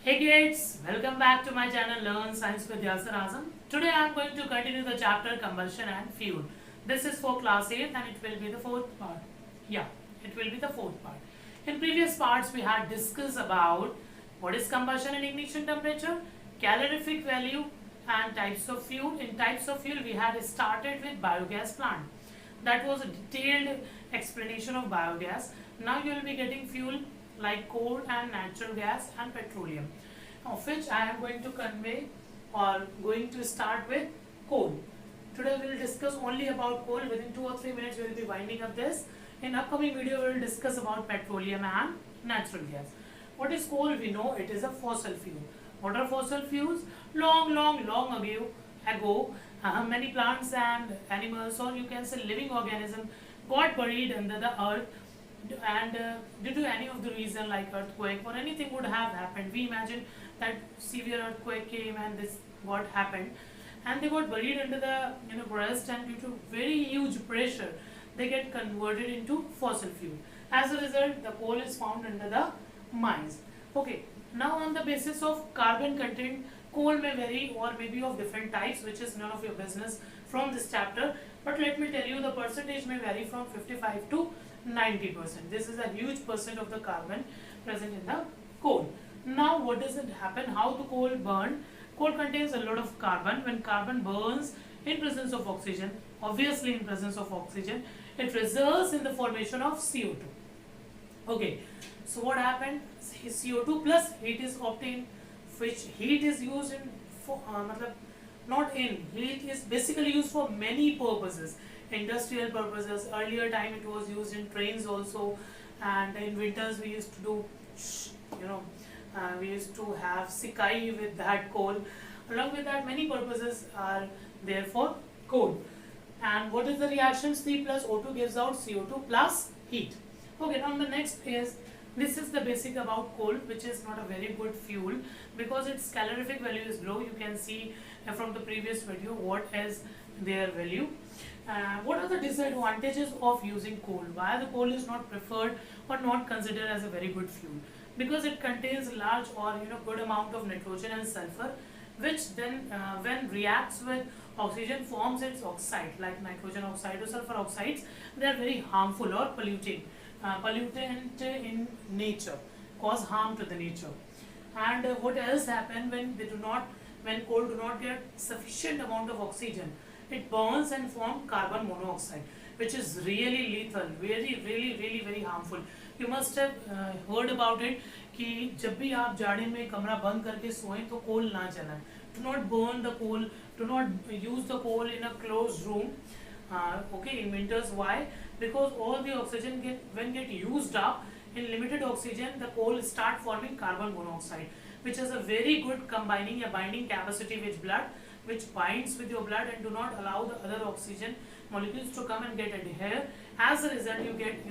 Hey kids, welcome back to my channel Learn Science with Yasir Azam. Today I am going to continue the chapter Combustion and Fuel. This is for class 8 and it will be the fourth part. Yeah, it will be the fourth part. In previous parts we had discussed about what is combustion and ignition temperature, calorific value and types of fuel. In types of fuel we had started with biogas plant. That was a detailed explanation of biogas. Now you will be getting fuel like coal and natural gas and petroleum, of which I am going to convey or going to start with coal. Today we will discuss only about coal. Within 2 or 3 minutes we will be winding up this. In upcoming video we will discuss about petroleum and natural gas. What is coal? We know it is a fossil fuel. What are fossil fuels? Long ago, many plants and animals, or you can say living organism, got buried under the earth, and due to any of the reason like earthquake or anything would have happened. We imagine that severe earthquake came and this what happened, and they got buried under the breast, and due to very huge pressure they get converted into fossil fuel. As a result, the coal is found under the mines. Okay, now on the basis of carbon content, coal may vary or may be of different types, which is none of your business from this chapter, but let me tell you the percentage may vary from 55 to 90%. This is a huge percent of the carbon present in the coal. Now what does it happen? How the coal burn? Coal contains a lot of carbon. When carbon burns in presence of oxygen, obviously in presence of oxygen, it results in the formation of CO2. Okay, so what happened? CO2 plus heat is obtained, which heat is used in for not in heat is basically used for many purposes. Industrial purposes. Earlier time it was used in trains also, and in winters we used to do we used to have sikai with that coal. Along with that, many purposes are there for coal. And what is the reaction? C plus O2 gives out CO2 plus heat. Okay, now the next is, this is the basic about coal, which is not a very good fuel because its calorific value is low. You can see from the previous video what is their value. What are the disadvantages of using coal? Why the coal is not preferred or not considered as a very good fuel? Because it contains large or good amount of nitrogen and sulfur, which then when reacts with oxygen forms its oxide like nitrogen oxide or sulfur oxides. They are very harmful or polluting. Pollutant in nature, cause harm to the nature. And what else happen when when coal do not get sufficient amount of oxygen? It burns and form carbon monoxide, which is really lethal, very harmful. You must have heard about it कि जब भी आप जाड़े में कमरा बंद करके सोएं तो कोल ना जलाएं. Do not burn the coal. Do not use the coal in a closed room. Okay, in winters. Why? Because all the oxygen when get used up in limited oxygen, the coal start forming carbon monoxide, which has a very good combining a binding capacity with blood, which binds with your blood and do not allow the other oxygen molecules to come and get adhere. As a result, you get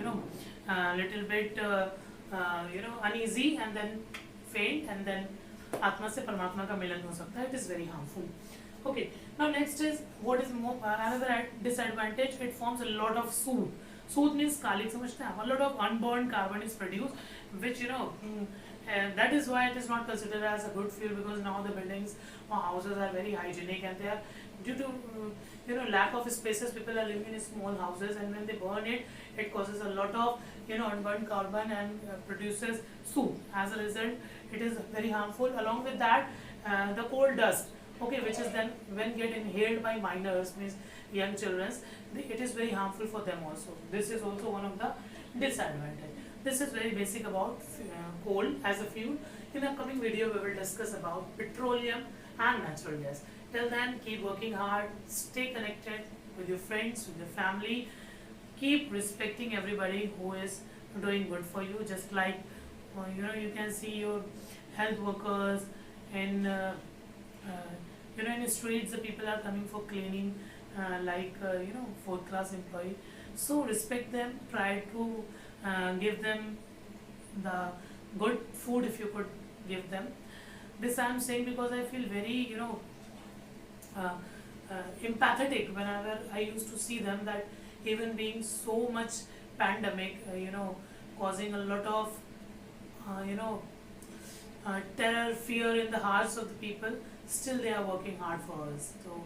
little bit uneasy and then faint, and then आत्मा से परमात्मा का मिलन हो सकता है. It is very harmful. Okay, now next is what is more, another disadvantage. It forms a lot of soot. Soot means कालिक, समझते हैं. A lot of unburned carbon is produced, which that is why it is not considered as a good fuel, because now the buildings or houses are very hygienic, and they are due to lack of spaces. People are living in small houses, and when they burn it, it causes a lot of unburned carbon and produces soot. As a result, it is very harmful. Along with that, the coal dust, okay, which is then when get inhaled by minors, means young children, it is very harmful for them also. This is also one of the disadvantage. This is very basic about coal as a fuel. In the coming video we will discuss about petroleum and natural gas. Till then, keep working hard, stay connected with your friends, with your family, keep respecting everybody who is doing good for you. Just like you can see your health workers in in the streets, the people are coming for cleaning, like fourth class employee. So respect them, try to give them the good food if you could give them. This I am saying because I feel very empathetic whenever I used to see them, that even being so much pandemic causing a lot of terror, fear in the hearts of the people, still they are working hard for us. So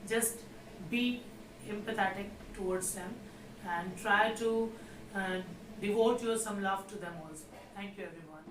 just be empathetic towards them and try to devote your some love to them also. Thank you everyone.